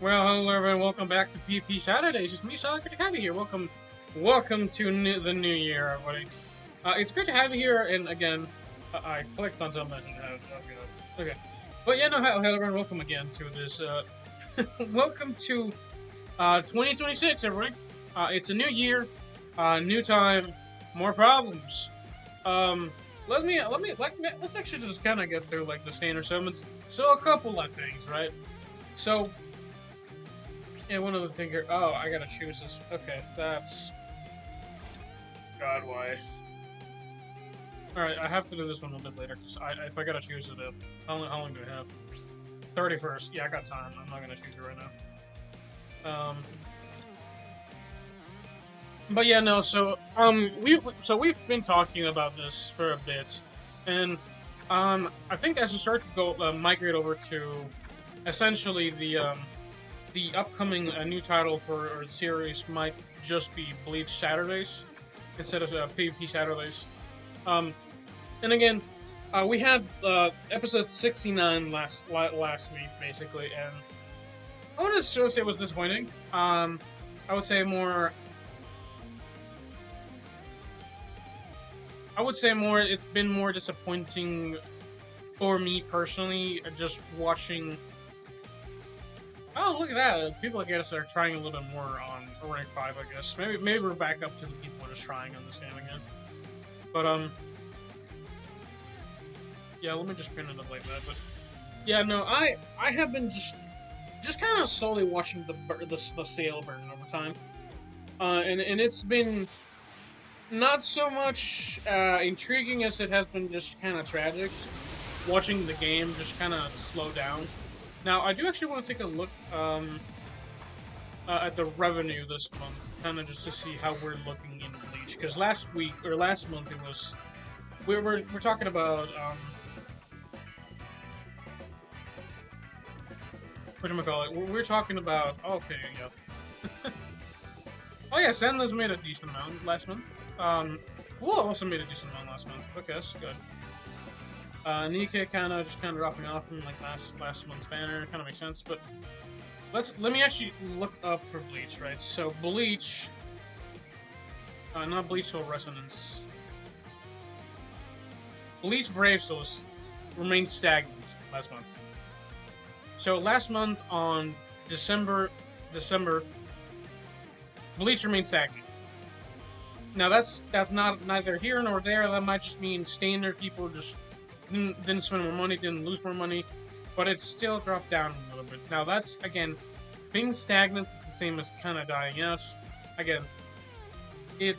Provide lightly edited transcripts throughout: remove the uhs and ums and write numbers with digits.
Well, hello everyone. Welcome back to PP Saturdays. It's me, Good to have you here. Welcome to the new year, everybody. It's great to have you here. And again, I clicked on something. Okay, but yeah, no, hello everyone. Welcome again to this. Welcome to 2026, everybody. It's a new year, new time, more problems. Um, let's actually just kind of get through like the standard summons. So a couple of things, right? So yeah, one other thing here. Oh, I gotta choose this. Okay, that's... God, why? Alright, I have to do this one a little bit later, because if I gotta choose it, how long do I have? 31st. Yeah, I got time. I'm not gonna choose it right now. But yeah, no, so, we've been talking about this for a bit, and, I think as you start to go, migrate over to, essentially, the upcoming new title for our series might just be Bleach Saturdays instead of PvP Saturdays. And again, we had episode 69 last week, basically, and I want to say it was disappointing. I would say more. It's been more disappointing for me personally, just watching. Oh, look at that! People, I guess, are trying a little bit more on rank 5, I guess. Maybe we're back up to the people just trying on this game again. But, yeah, let me just pin it up like that, but... Yeah, no, I have been just kind of slowly watching the sale burn over time. And it's been not so much intriguing as it has been just kind of tragic. Watching the game just kind of slow down. Now, I do actually want to take a look at the revenue this month, kind of just to see how we're looking in Bleach. Because last month, it was we're talking about whatchamacallit. We're talking about yeah. Oh yeah, Sandler's made a decent amount last month. Woo also made a decent amount last month. Okay, that's good. Nikkei kind of dropping off from like last month's banner. Kind of makes sense, but let me actually look up for Bleach, right? So Bleach, not Bleach Soul Resonance. Bleach Brave Souls remained stagnant last month. So last month on December, Bleach remained stagnant. Now that's not neither here nor there. That might just mean standard people just didn't spend more money, didn't lose more money, but it still dropped down a little bit. Now that's, again, being stagnant is the same as kind of dying out. Again, it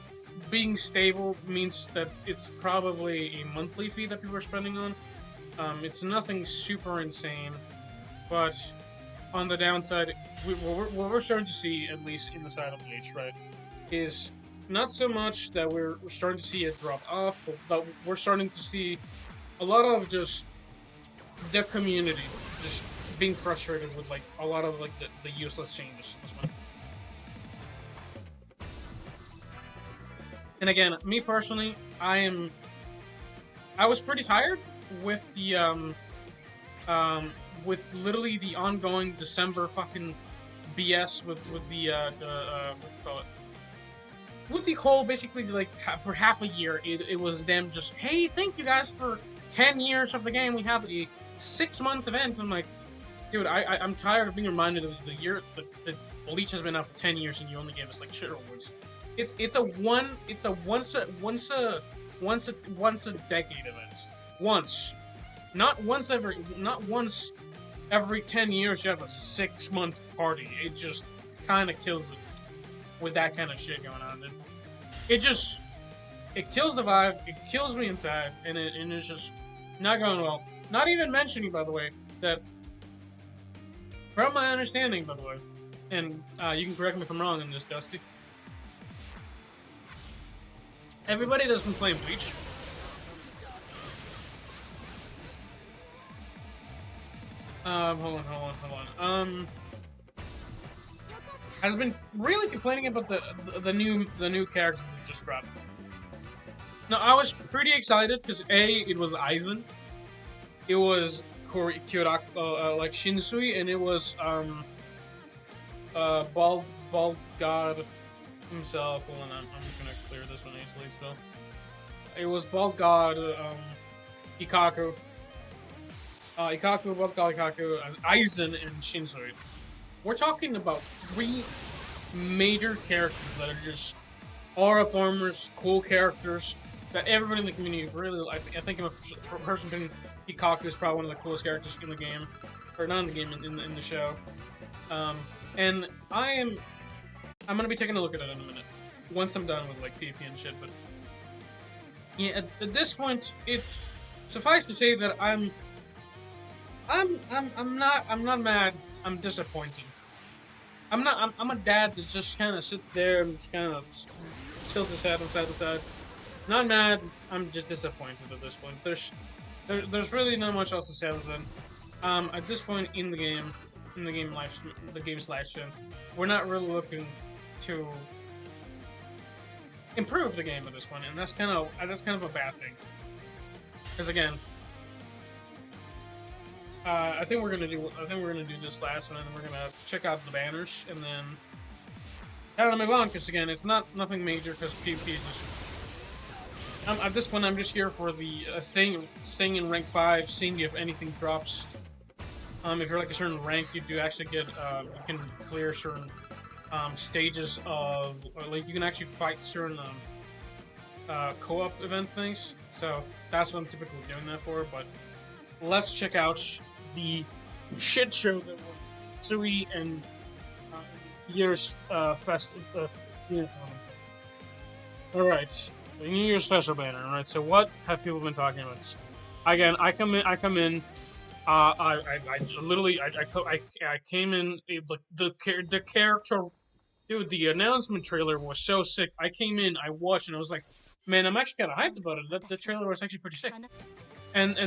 being stable means that it's probably a monthly fee that people are spending on. It's nothing super insane, but on the downside, what we're starting to see, at least in the side of Bleach, right, is not so much that we're starting to see it drop off, but we're starting to see a lot of just the community just being frustrated with like a lot of like the useless changes. And again, me personally, I was pretty tired with the with literally the ongoing December fucking BS with the what do you call it? With the whole, basically, like, for half a year, it was them just, hey, thank you guys for 10 years of the game. We have a 6-month event. I'm like, dude, I'm tired of being reminded of the year that Bleach has been out for 10 years and you only gave us like shit rewards. It's a once a decade event. Not once every 10 years you have a 6-month party. It just kind of kills it with that kind of shit going on. It kills the vibe, it kills me inside, and it's just not going well. Not even mentioning, by the way, that from my understanding, by the way, and you can correct me if I'm wrong on this, Dusty, everybody that's been playing Bleach hold on. Has been really complaining about the new characters that just dropped. Now, I was pretty excited because it was Aizen, it was Kyoraku, like Shinsui, and it was bald god himself. Hold on, I'm just gonna clear this one easily. So it was bald god Ikaku. Bald god Ikaku, Aizen, and Shinzui. We're talking about three major characters that are just aura formers, cool characters that everybody in the community really. I think I'm a person opinion. Ikaku is probably one of the coolest characters in the game, or not in the game, in the show. And I'm gonna be taking a look at it in a minute once I'm done with like PvP and shit. But yeah, at this point, it's suffice to say that I'm not mad. I'm disappointed. I'm a dad that just kind of sits there and kind of tilts his head from side to side. Not mad. I'm just disappointed at this point. There's really not much else to say other than at this point in the game's live stream, we're not really looking to improve the game at this point, and that's kind of a bad thing. Because again, I think we're gonna do this last one, and we're gonna check out the banners, and then kind of move on. Because again, it's nothing major. Because PvP is just at this point, I'm just here for the staying in rank 5, seeing if anything drops. If you're like a certain rank, you do actually get you can clear certain stages of, or like you can actually fight certain co-op event things. So that's what I'm typically doing that for. But let's check out the shit show that was Sui and Year's fest. All right, the New Year's special banner. All right, so what have people been talking about? Again, I come in. I came in. The character, dude. The announcement trailer was so sick. I came in, I watched, and I was like, man, I'm actually kind of hyped about it. The trailer was actually pretty sick. And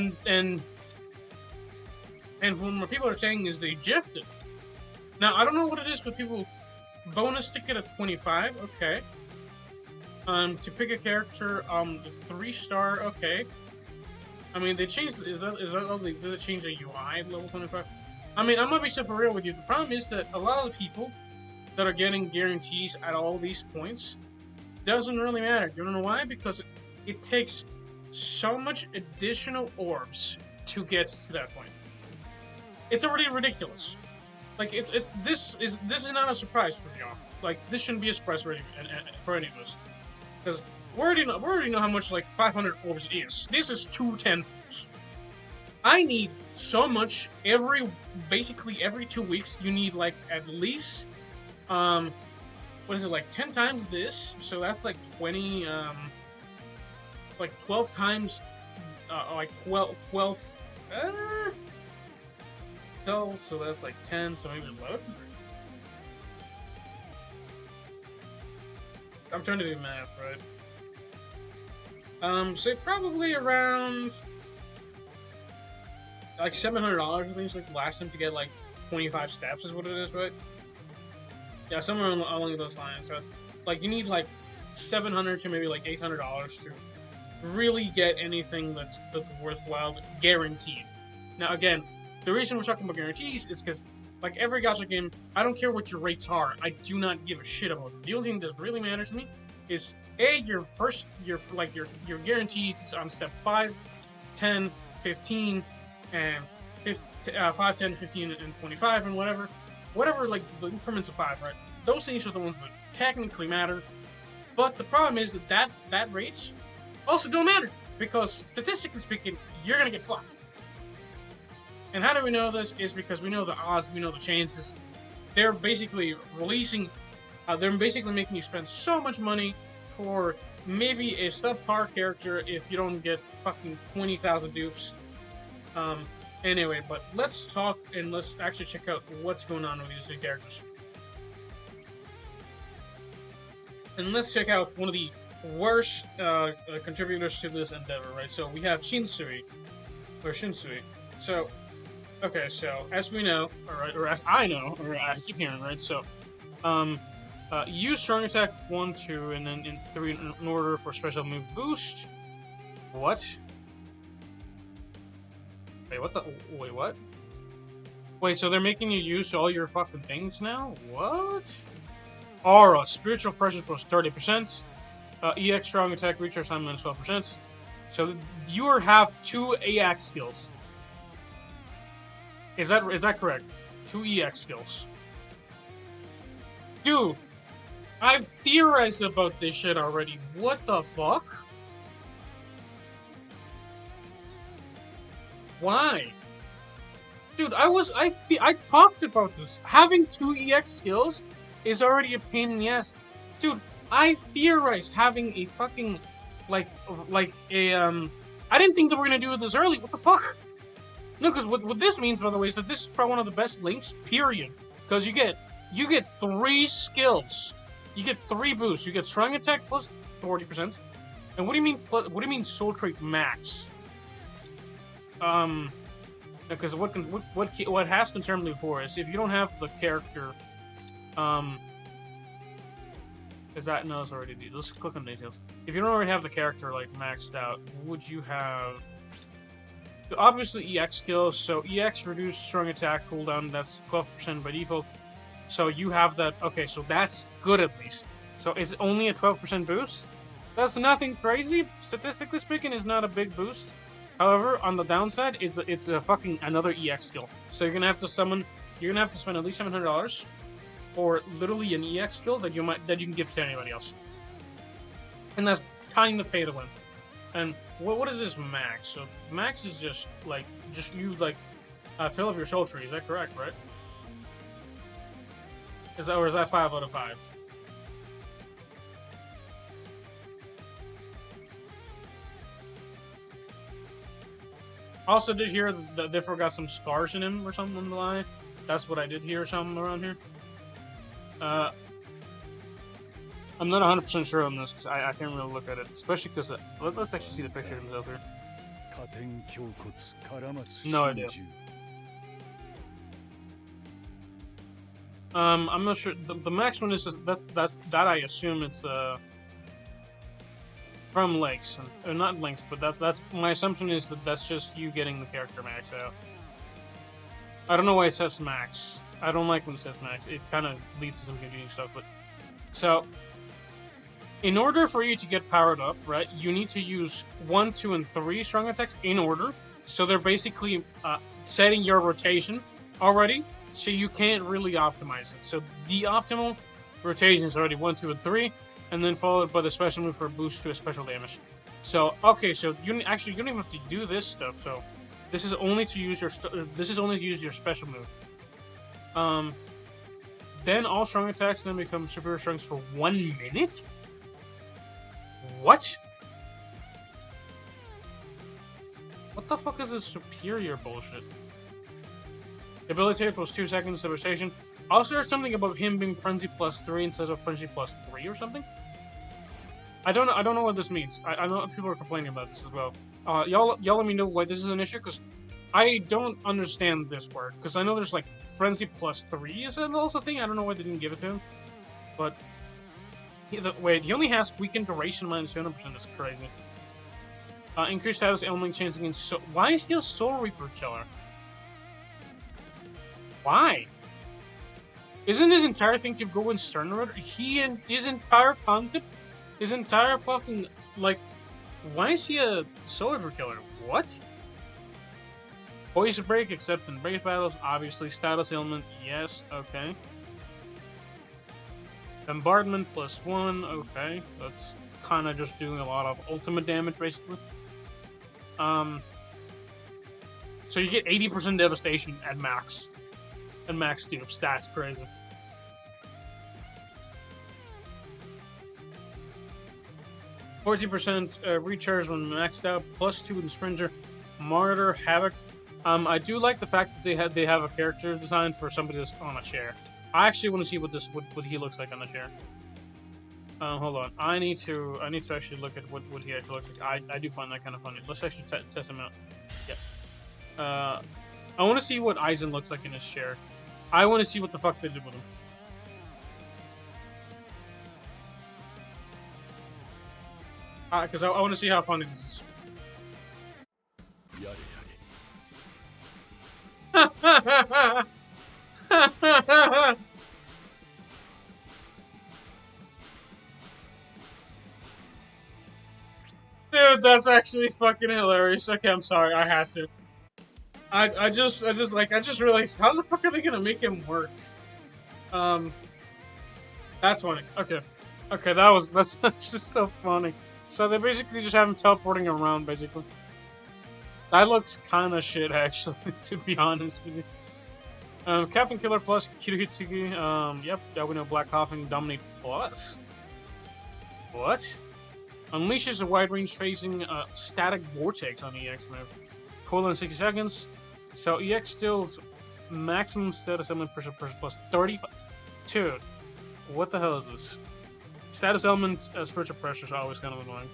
what people are saying is they gifted it. Now I don't know what it is for people. Bonus ticket at 25. Okay. To pick a character, 3-star. Okay. I mean, they changed. Is that all did they change the UI at level 25? I mean, I'm gonna be super real with you. The problem is that a lot of the people that are getting guarantees at all these points doesn't really matter. Do you know why? Because it takes so much additional orbs to get to that point. It's already ridiculous. Like this is not a surprise for y'all. Like this shouldn't be a surprise for any of us, because we already know how much like 500 orbs is. This is 210 orbs. I need so much basically every 2 weeks. You need like at least what is it, like 10 times this? So that's like 20 like 12 times like 12 so that's like 10, so maybe 11. I'm trying to do math, right? So probably around like $700, I think, like last time to get like 25 steps is what it is, right? Yeah, somewhere along those lines. So like you need like $700 to maybe like $800 to really get anything that's worthwhile, guaranteed. Now again, the reason we're talking about guarantees is because, like every gacha game, I don't care what your rates are. I do not give a shit about them. The only thing that really matters to me is your guarantees on step 5, 10, 15, and 5, 10, 15, and 25, and whatever like the increments of 5, right? Those things are the ones that technically matter. But the problem is that rates also don't matter, because statistically speaking, you're gonna get fucked. And how do we know this? Is because we know the odds, we know the chances. They're basically they're basically making you spend so much money for maybe a subpar character if you don't get fucking 20,000 dupes. Anyway, but let's talk and let's actually check out what's going on with these new characters. And let's check out one of the worst contributors to this endeavor, right? So we have Shinsui. So, okay, so as we know, or as I know, or I keep hearing, right? So, use strong attack 1, 2, and then in 3 in order for special move boost. What? Wait, what? Wait, so they're making you use all your fucking things now? What? Aura, spiritual pressure plus 30%. EX strong attack recharge time minus 12%. So you have 2 AX skills. Is that correct? 2 EX skills. Dude, I've theorized about this shit already. What the fuck? Why? Dude, I talked about this. Having 2 EX skills is already a pain in the ass. Dude, I theorized having a fucking I didn't think that we're gonna do this early. What the fuck? No, because what this means, by the way, is that this is probably one of the best links, period. Because you get 3 skills. You get 3 boosts. You get strong attack plus 40%. And what do you mean soul trait max? Because what has concerned me before is if you don't have the character, is that no? It's already did. Let's click on details. If you don't already have the character like maxed out, would you have? Obviously EX skills. So EX reduced strong attack cooldown. That's 12% by default. So you have that. Okay, so that's good at least. So is it only a 12% boost? That's nothing crazy. Statistically speaking, is not a big boost. However, on the downside, it's a fucking another EX skill. So you're gonna have to summon. You're gonna have to spend at least $700 for literally an EX skill that you can give to anybody else. And that's kind of pay to win. And what is this max? So max is just you fill up your soul tree. Is that correct? Right? Is that 5 out of 5? Also did hear that they forgot some scars in him or something on the line. That's what I did hear something around here. I'm not 100% sure on this because I can't really look at it, especially because let's actually see the picture of himself here. No idea. I'm not sure. The max one is just, that I assume it's from links, or not links, but that's my assumption is that that's just you getting the character max out. I don't know why it says max. I don't like when it says max. It kind of leads to some confusing stuff. But so, in order for you to get powered up, right, you need to use 1, 2, and 3 strong attacks in order. So they're basically setting your rotation already, so you can't really optimize it. So the optimal rotation is already 1, 2, and 3, and then followed by the special move for a boost to a special damage. So okay, so you don't even have to do this stuff. So this is only to use your special move. Then all strong attacks then become superior strengths for 1 minute. What? What the fuck is this superior bullshit? Debilitate plus 2 seconds devastation. Also, there's something about him being frenzy plus 3 instead of frenzy plus 3 or something. I don't know what this means. I know people are complaining about this as well. Y'all let me know why this is an issue, because I don't understand this word. Because I know there's like frenzy plus 3 is also a thing. I don't know why they didn't give it to him. But wait, he only has weakened duration minus 200%. That's crazy. Increased status ailment chance against why is he a Soul Reaper killer? Why? Isn't his entire thing to go in Stern Road? He and his entire concept, his entire fucking why is he a Soul Reaper killer? What? Poison break except in base battles, obviously. Status ailment, yes, okay. Bombardment plus 1, okay. That's kind of just doing a lot of ultimate damage, basically. So you get 80% devastation at max. And max dupes, that's crazy. %, recharge when maxed out, plus 2 in Sprinter, Martyr, Havoc. I do like the fact that they have a character design for somebody that's on a chair. I actually want to see what he looks like on the chair. Hold on. I need to actually look at what he actually looks like. I do find that kind of funny. Let's actually test him out. Yeah. I want to see what Aizen looks like in his chair. I want to see what the fuck they did with him. Because I want to see how funny this is. Dude, that's actually fucking hilarious. Okay, I'm sorry, I had to. I just realized, how the fuck are they gonna make him work? Um, that's funny. Okay. Okay, that's just so funny. So they basically just have him teleporting around, basically. That looks kind of shit, actually, to be honest with you. Captain Killer plus Kirihitsugi. Yep, yeah, we know Black Coffin Dominate plus. What? Unleashes a wide-range phasing static vortex on EX move. Cooldown 60 seconds. So EX steals maximum status element pressure plus 35. Dude, what the hell is this? Status elements spiritual pressure is always kind of annoying.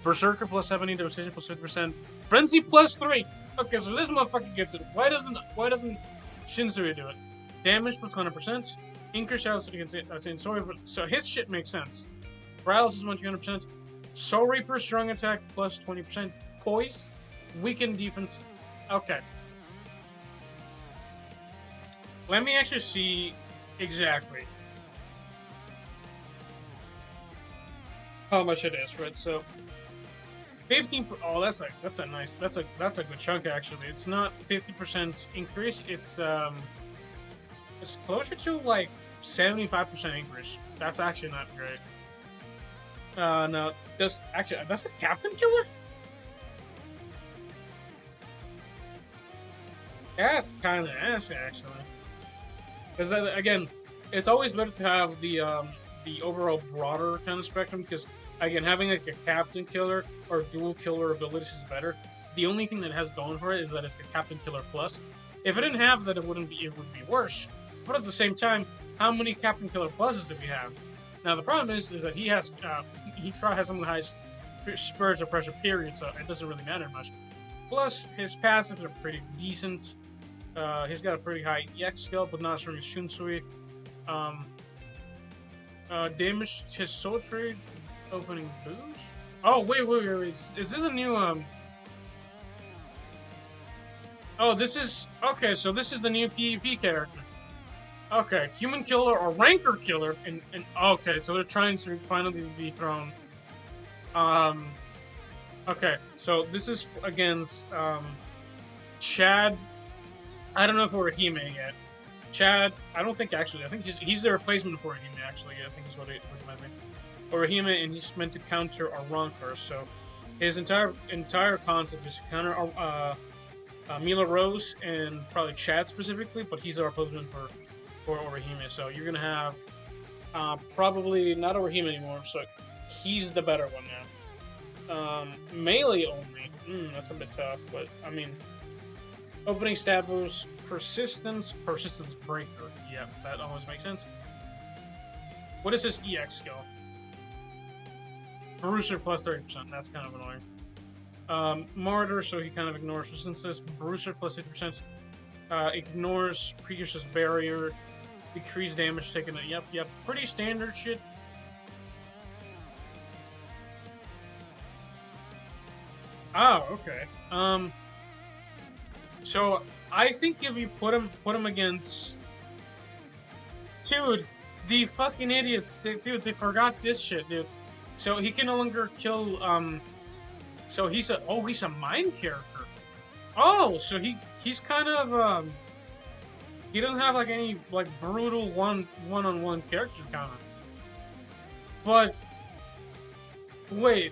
Berserker plus 70, devastation plus 50%, frenzy plus 3. Okay, so this motherfucker gets it. Why doesn't Shinsui do it? Damage plus 100%. Increase shadows against Saint Sorry, but so his shit makes sense. Paralysis 100%. Soul Reaper strong attack plus 20%. Poise, weakened defense. Okay. Let me actually see exactly how much it is, right? So 15. Oh, that's a good chunk actually. It's not 50% increase. It's closer to like 75% increase. That's actually not great. No, that's a Captain Killer. That's kind of ass actually. Because again, it's always better to have the overall broader kind of spectrum. Because again, having like a Captain Killer or dual killer abilities is better. The only thing that has going for it is that it's a Captain Killer plus. If it didn't have that, it would be worse. But at the same time, how many Captain Killer pluses do we have? Now the problem is that he probably has some of the highest spiritual pressure period, so it doesn't really matter much. Plus, his passives are pretty decent. He's got a pretty high EX skill, but not as strong as Shinsui. Damaged his soul trade opening boost. Oh wait! Is this a new Oh, this is okay. So this is the new PvP character. Okay, human killer or rancor killer, and okay, so they're trying to finally dethrone. Okay, so this is against Chad. I don't know if Orihime yet. Chad, I don't think actually. I think he's the replacement for Orihime actually. I think is what it might be. Orihime, and he's meant to counter a rancor. So his entire concept is to counter Mila Rose and probably Chad specifically, but he's the replacement for Orihime. So you're gonna have probably not Orihime anymore. So he's the better one now. Melee only. That's a bit tough, but I mean, opening stab boost, persistence breaker. Yeah, that always makes sense. What is his EX skill? Bruiser plus 30%. That's kind of annoying. Martyr, so he kind of ignores resistances. Bruiser plus 50%. Ignores Precursor's barrier. Decrease damage taken. Yep. Pretty standard shit. Oh, okay. So I think if you put him against, dude, the fucking idiots, dude, they forgot this shit, dude. So he can no longer kill. So he's a mind character. Oh, so he's kind of he doesn't have like any like brutal one-on-one character counter. But wait.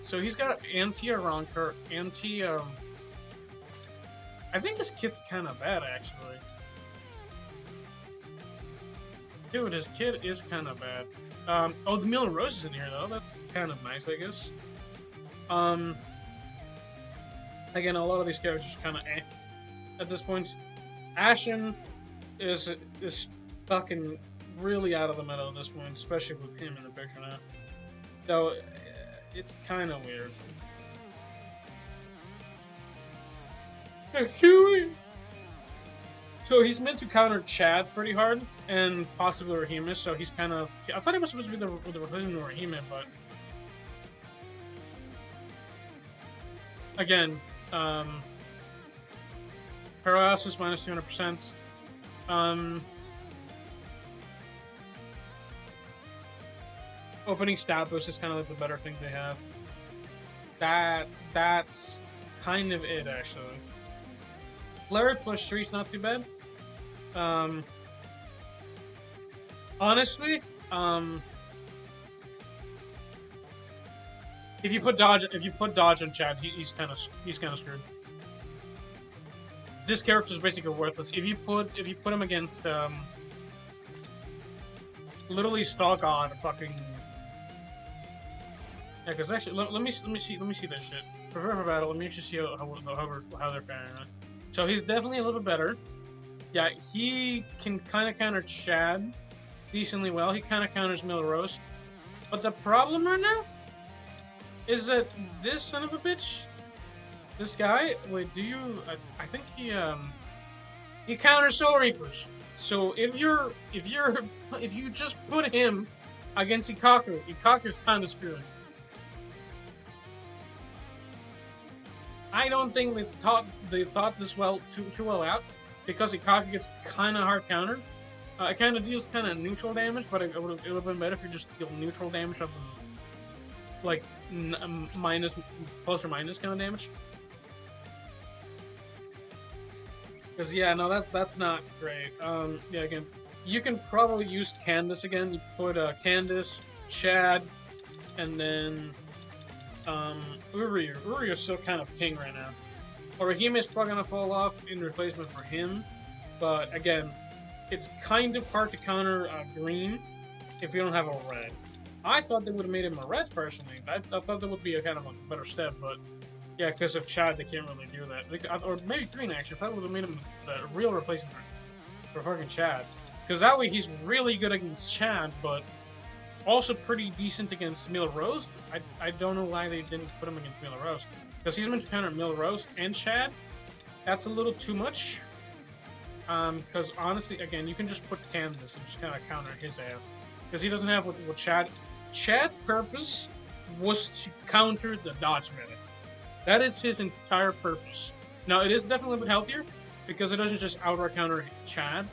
So he's got anti-rancor, I think this kid's kind of bad actually. Dude, his kid is kind of bad. Oh, the Mila Rose is in here though. That's kind of nice, I guess. Again, a lot of these characters are kind of at this point. Ashen is fucking really out of the meta at this point, especially with him in the picture now. So it's kind of weird. So he's meant to counter Chad pretty hard, and possibly Orihime, so he's kind of... I thought he was supposed to be the replacement of Orihime, but... Again, Paralysis minus 200%. Opening stat boost is kind of like the better thing they have. That's kind of it, actually. Flurry plus 3 is not too bad. Honestly, if you put dodge on Chad, he's kind of screwed. This character is basically worthless. If you put him against literally Stalk on fucking. Yeah, because actually, let me see this shit. Prepare for battle. Let me just see how they're faring. So he's definitely a little bit better. Yeah, he can kind of counter Chad decently well. He kind of counters Milrose. But the problem right now is that this son of a bitch, this guy. Wait, do you? I think he counters Soul Reapers. So if you just put him against Ikaku's kind of screwed. I don't think they thought this too well out, because Ikaku gets kind of hard countered. It kind of deals kind of neutral damage, but it would have been better if you just deal neutral damage of like minus, plus or minus kind of damage. Because yeah, no, that's not great. Yeah, again, you can probably use Candace again. You put Candace, Chad, and then Uryu. Uryu is still kind of king right now. Orihime is probably gonna fall off in replacement for him, but again, it's kind of hard to counter green if you don't have a red. I thought they would have made him a red personally. I thought that would be a kind of a better step, but yeah, because of Chad, they can't really do that. Or maybe green actually. I thought it would have made him the real replacement for fucking Chad, because that way he's really good against Chad, but also pretty decent against Milrose. I don't know why they didn't put him against Milrose, because he's meant to counter Milrose and Chad. That's a little too much. Because honestly, again, you can just put Candace and just kind of counter his ass, because he doesn't have what Chad. Chad's purpose was to counter the dodge meta. That is his entire purpose. Now, it is definitely a bit healthier, because it doesn't just outright counter Chad,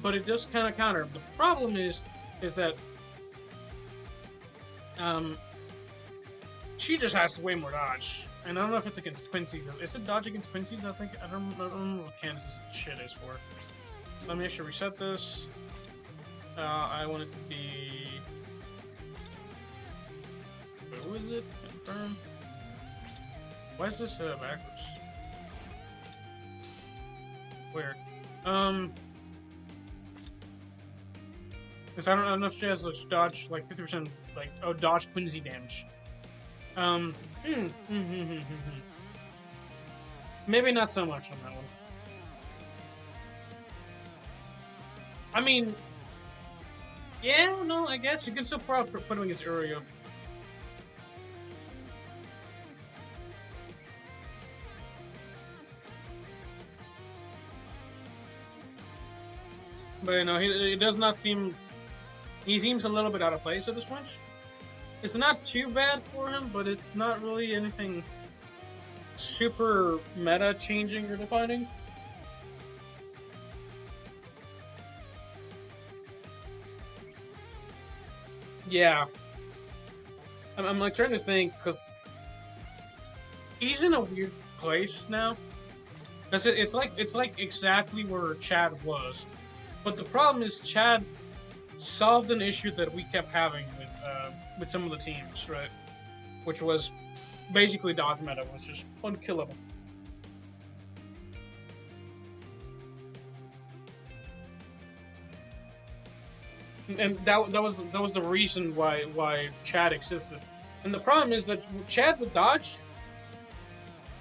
but it does kind of counter him. The problem is that she just has way more dodge. And I don't know if it's against Quincy's. Is it dodge against Quincy's? I don't know what Candace's shit is for. Let me actually reset this. I want it to be... Wait, who is it? Confirm. Why is this backwards? Weird. Because I don't know if she has like dodge, like 50%, like, oh, dodge Quincy damage. Maybe not so much on that one. I mean, yeah, no, I guess you can still probably put him against Uryu. But you know, he does not seem. He seems a little bit out of place at this point. It's not too bad for him, but it's not really anything super meta changing or defining. Yeah. I'm like trying to think, because he's in a weird place now. Because it's like exactly where Chad was. But the problem is Chad solved an issue that we kept having with some of the teams, right? Which was basically dodge meta was just unkillable. And that was the reason why Chad existed. And the problem is that Chad with dodge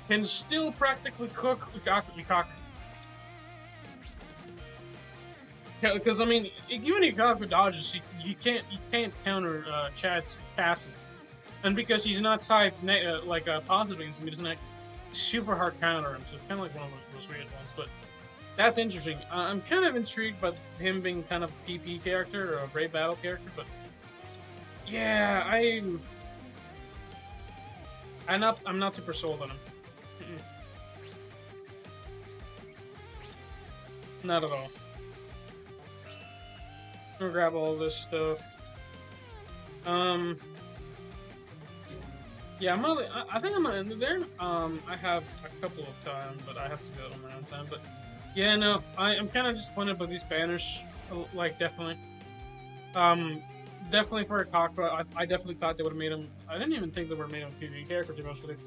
can still practically cook Ikaku. Yeah, because I mean, even Ikaku dodges, you can't counter Chad's passive, and because he's not type positive against him, he doesn't like super hard counter him. So it's kind of like one of those weird ones. But that's interesting. I'm kind of intrigued by him being kind of a PP character or a Brave Battle character, but yeah, I'm not super sold on him. Not at all. I'm gonna grab all this stuff. Yeah, I think I'm gonna end it there. I have a couple of time, but I have to go on my own time. But yeah, no, I'm kind of disappointed by these banners. Like, definitely. Definitely for a Kakra, I definitely thought they would have made him. I didn't even think they would have made him a PvE character, to be honest with you.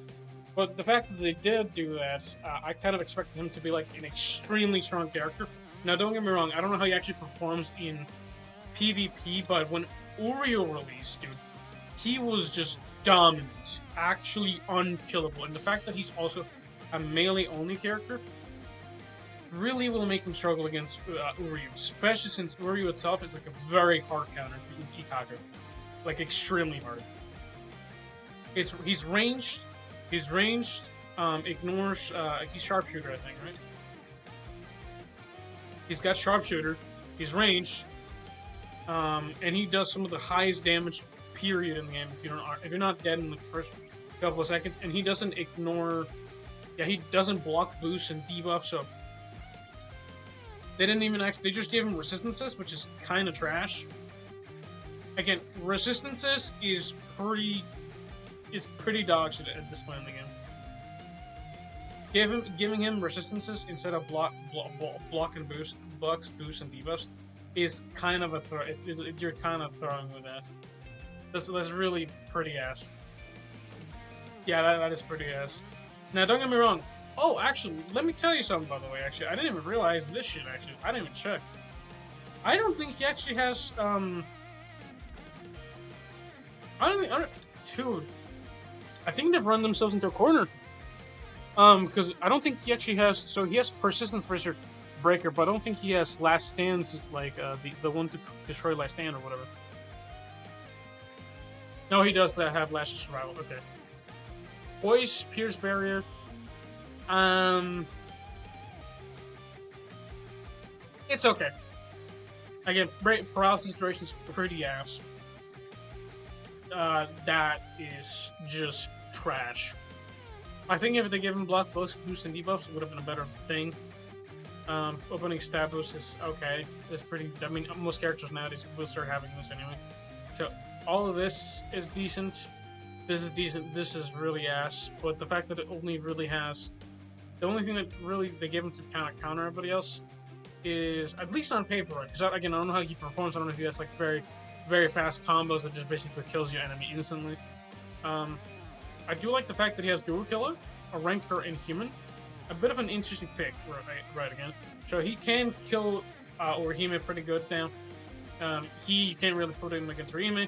But the fact that they did do that, I kind of expected him to be like an extremely strong character. Now, don't get me wrong, I don't know how he actually performs in PvP, but when Oreo released, dude, he was just dominant, actually unkillable. And the fact that he's also a melee-only character really will make him struggle against Uryu, especially since Uryu itself is like a very hard counter to Ikaku, like extremely hard. He's ranged, ignores he's sharpshooter, I think, right? He's got sharpshooter, he's ranged, and he does some of the highest damage period in the game if you're not dead in the first couple of seconds, and he doesn't ignore, he doesn't block boosts and debuff, so. They didn't even they just gave him resistances, which is kind of trash. Again, resistances is pretty dog shit at this point in the game. Giving him resistances instead of block and boost, bucks, boosts, and debuffs is kind of a throw. You're kind of throwing with that. That's really pretty ass. Yeah, that is pretty ass. Now, don't get me wrong. Oh, actually, let me tell you something, by the way, actually. I didn't even realize this shit, actually. I didn't even check. I don't think he actually has, dude. I think they've run themselves into a corner. Because I don't think he actually has, so he has Persistence Breaker, but I don't think he has Last Stands, like, the one to destroy Last Stand or whatever. No, he does have Last Survival, okay. Voice, Pierce Barrier. It's okay. Again, paralysis duration is pretty ass. That is just trash. I think if they gave him block, boost, and debuffs, it would have been a better thing. Opening stab boost is okay. It's pretty. I mean, most characters nowadays will start having this anyway. So all of this is decent. This is decent. This is really ass. But the fact that it only really has. The only thing that really they gave him to kind of counter everybody else is, at least on paper, right? Because again, I don't know how he performs. I don't know if he has like very, very fast combos that just basically kills your enemy instantly. I do like the fact that he has Dual Killer, a Ranker, and Human. A bit of an interesting pick, right again. So he can kill Orihime pretty good now. You can't really put him against Orihime.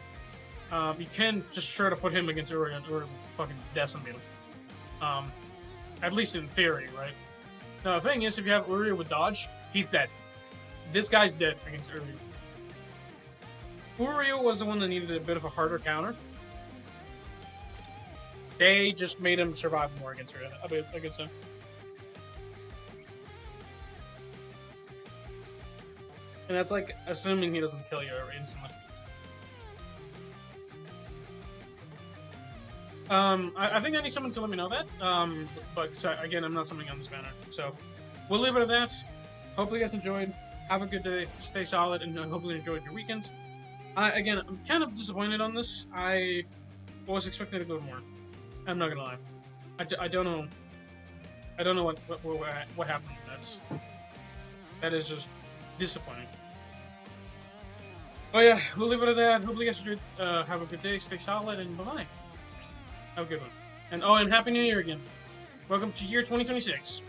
You can just try to put him against Uryu and Uryu fucking decimate him. At least in theory, right? Now, the thing is, if you have Uryu with dodge, he's dead. This guy's dead against Uryu. Uryu was the one that needed a bit of a harder counter. They just made him survive more against Uryu. Against him. And that's like assuming he doesn't kill you instantly. I think I need someone to let me know that. But again, I'm not summoning on this banner. So we'll leave it at that. Hopefully you guys enjoyed. Have a good day. Stay solid, and hopefully enjoyed your weekend. Again, I'm kind of disappointed on this. I was expecting to go more. I'm not gonna lie. I don't know. I don't know what happened. That is just disappointing. But yeah, we'll leave it at that. Hopefully you guys enjoyed. Have a good day. Stay solid, and bye-bye. Have a good one. And Happy New Year again. Welcome to year 2026.